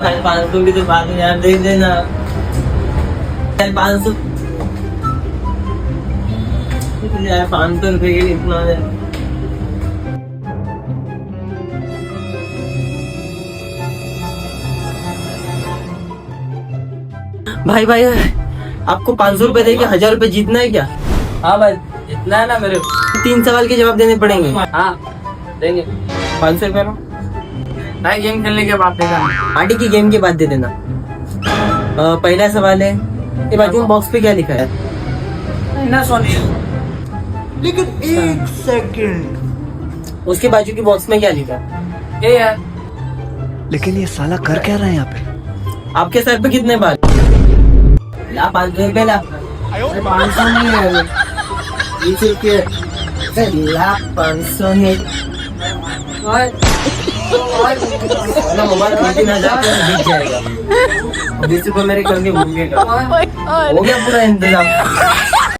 500 की तो बात नहीं यार, दे देना 500 यार, 500 रुपए के लिए इतना है। भाई भाई आपको 500 रुपए देके 1000 रुपए जीतना है क्या? हाँ भाई, इतना है ना मेरे को। 3 सवाल के जवाब देने पड़ेंगे। हाँ देंगे 500 रुपए लो। भाई, गेम खेलने के बाद देगा। पार्टी की गेम के बाद दे देना। पहला सवाल है, ये बाजू में बॉक्स पे क्या लिखा है? ना सोनी। लेकिन एक सेकंड, उसके बाजू की बॉक्स में क्या लिखा है? ये है। लेकिन ये साला कर क्या रहा है यहाँ पे? आपके सर पे कितने बाल? ला 500 रुपए ला। 500 नहीं है, 20 रुपये ला। 500 है ना, मोबाइल 3000 का बिक जाएगा। 20 रुपये मेरे करके भूल गए। हो गया पूरा इंतजाम।